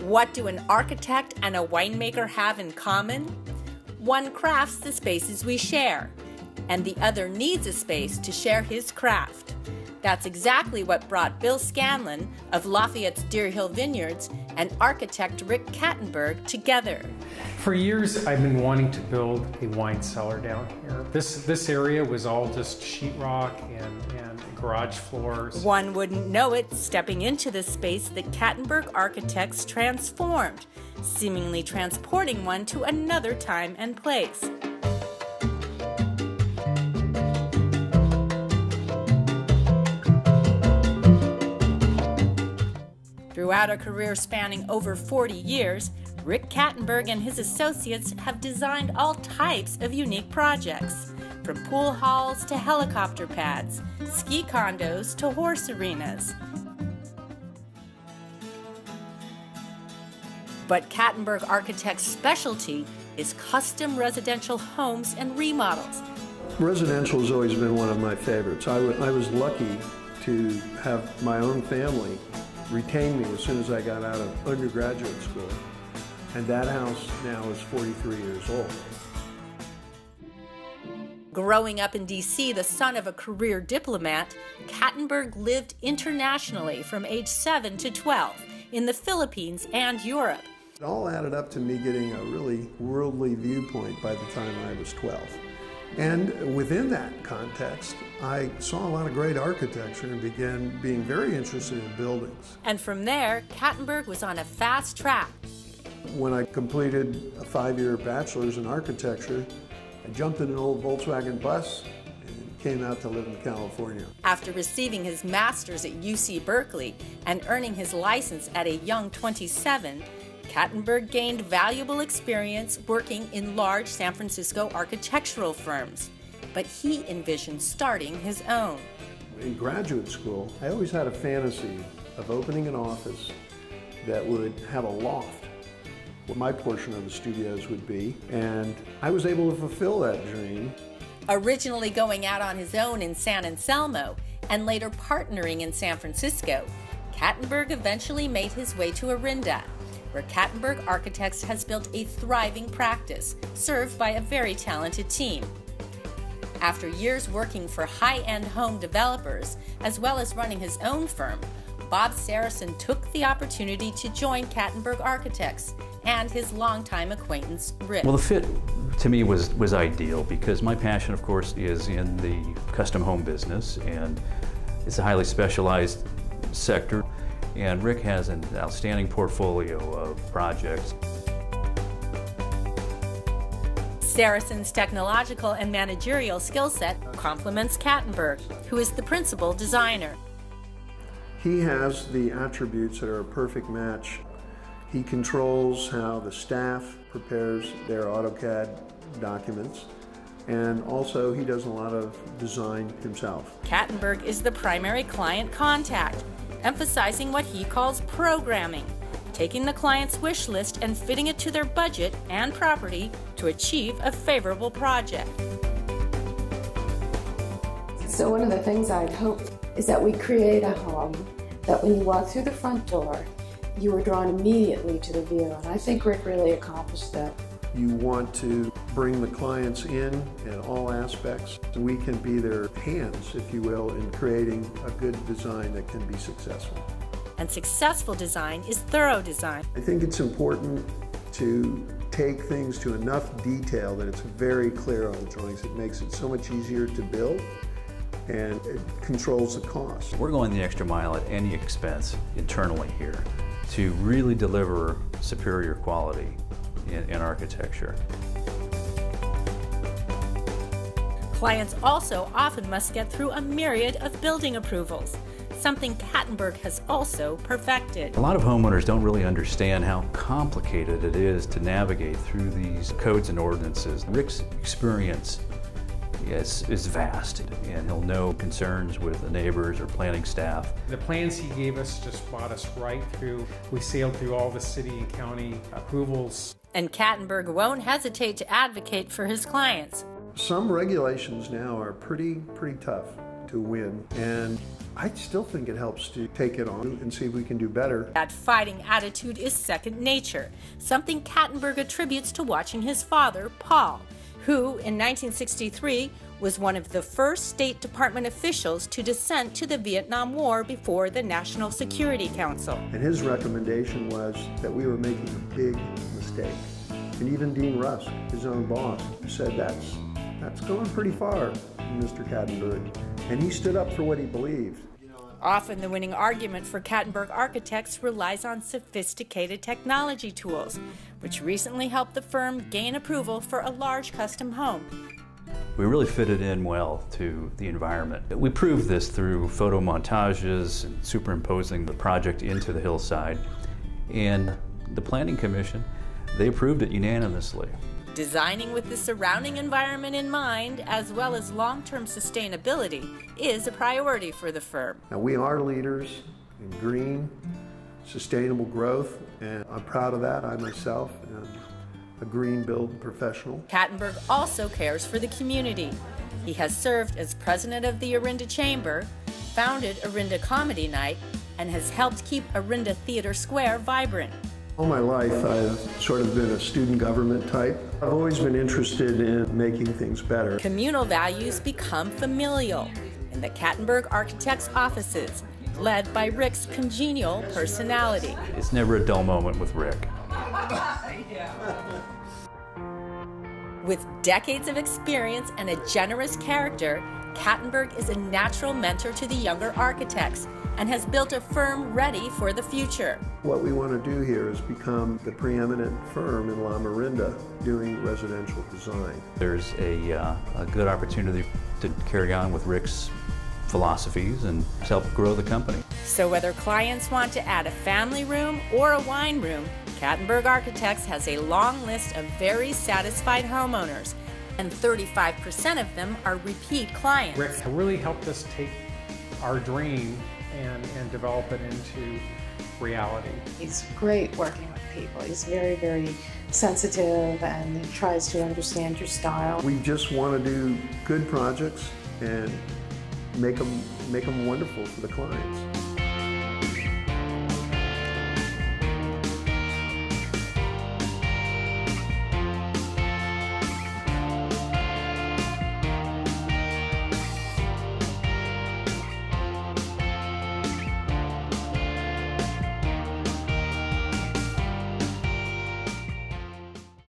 What do an architect and a winemaker have in common? One crafts the spaces we share, and the other needs a space to share his craft. That's exactly what brought Bill Scanlon of Lafayette's Deer Hill Vineyards and architect Rick Kattenburg together. For years, I've been wanting to build a wine cellar down here. This area was all just sheetrock and garage floors. One wouldn't know it stepping into the space that Kattenburg Architects transformed, seemingly transporting one to another time and place. Throughout a career spanning over 40 years, Rick Kattenburg and his associates have designed all types of unique projects, from pool halls to helicopter pads, ski condos to horse arenas. But Kattenburg Architects' specialty is custom residential homes and remodels. Residential has always been one of my favorites. I was lucky to have my own family retain me as soon as I got out of undergraduate school. And that house now is 43 years old. Growing up in D.C., the son of a career diplomat, Kattenburg lived internationally from age 7 to 12 in the Philippines and Europe. It all added up to me getting a really worldly viewpoint by the time I was 12. And within that context, I saw a lot of great architecture and began being very interested in buildings. And from there, Kattenburg was on a fast track. When I completed a 5-year bachelor's in architecture, I jumped in an old Volkswagen bus and came out to live in California. After receiving his master's at UC Berkeley and earning his license at a young 27, Kattenburg gained valuable experience working in large San Francisco architectural firms, but he envisioned starting his own. In graduate school, I always had a fantasy of opening an office that would have a loft, what my portion of the studios would be, and I was able to fulfill that dream. Originally going out on his own in San Anselmo and later partnering in San Francisco, Kattenburg eventually made his way to Orinda, where Kattenburg Architects has built a thriving practice, served by a very talented team. After years working for high-end home developers, as well as running his own firm, Bob Saracen took the opportunity to join Kattenburg Architects and his longtime acquaintance, Rick. Well, the fit to me was ideal because my passion, of course, is in the custom home business, and it's a highly specialized sector. And Rick has an outstanding portfolio of projects. Saracen's technological and managerial skill set complements Kattenburg, who is the principal designer. He has the attributes that are a perfect match. He controls how the staff prepares their AutoCAD documents, and also he does a lot of design himself. Kattenburg is the primary client contact, emphasizing what he calls programming, taking the client's wish list and fitting it to their budget and property to achieve a favorable project. So one of the things I'd hope is that we create a home that when you walk through the front door, you are drawn immediately to the view, and I think Rick really accomplished that. You want to bring the clients in all aspects. We can be their hands, if you will, in creating a good design that can be successful. And successful design is thorough design. I think it's important to take things to enough detail that it's very clear on the drawings. It makes it so much easier to build, and it controls the cost. We're going the extra mile at any expense internally here to really deliver superior quality in architecture. Clients also often must get through a myriad of building approvals, something Kattenburg has also perfected. A lot of homeowners don't really understand how complicated it is to navigate through these codes and ordinances. Rick's experience is vast, and he'll know concerns with the neighbors or planning staff. The plans he gave us just brought us right through. We sailed through all the city and county approvals. And Kattenburg won't hesitate to advocate for his clients. Some regulations now are pretty tough to win, and I still think it helps to take it on and see if we can do better. That fighting attitude is second nature, something Kattenburg attributes to watching his father, Paul, who in 1963 was one of the first State Department officials to dissent to the Vietnam War before the National Security Council. And his recommendation was that we were making a big mistake. And even Dean Rusk, his own boss, said that's going pretty far, Mr. Kattenburg. And he stood up for what he believed. Often the winning argument for Kattenburg Architects relies on sophisticated technology tools, which recently helped the firm gain approval for a large custom home. We really fitted in well to the environment. We proved this through photo montages and superimposing the project into the hillside. And the Planning Commission, they approved it unanimously. Designing with the surrounding environment in mind, as well as long-term sustainability, is a priority for the firm. Now, we are leaders in green, sustainable growth, and I'm proud of that. I myself am a green build professional. Kattenburg also cares for the community. He has served as president of the Orinda Chamber, founded Orinda Comedy Night, and has helped keep Orinda Theater Square vibrant. All my life, I've sort of been a student government type. I've always been interested in making things better. Communal values become familial in the Kattenburg Architects offices, led by Rick's congenial personality. It's never a dull moment with Rick. With decades of experience and a generous character, Kattenburg is a natural mentor to the younger architects and has built a firm ready for the future. What we want to do here is become the preeminent firm in Lamorinda doing residential design. There's a good opportunity to carry on with Rick's philosophies and help grow the company. So whether clients want to add a family room or a wine room, Kattenburg Architects has a long list of very satisfied homeowners, and 35% of them are repeat clients. Rick really helped us take our dream and develop it into reality. He's great working with people. He's very, very sensitive, and he tries to understand your style. We just want to do good projects and make them wonderful for the clients.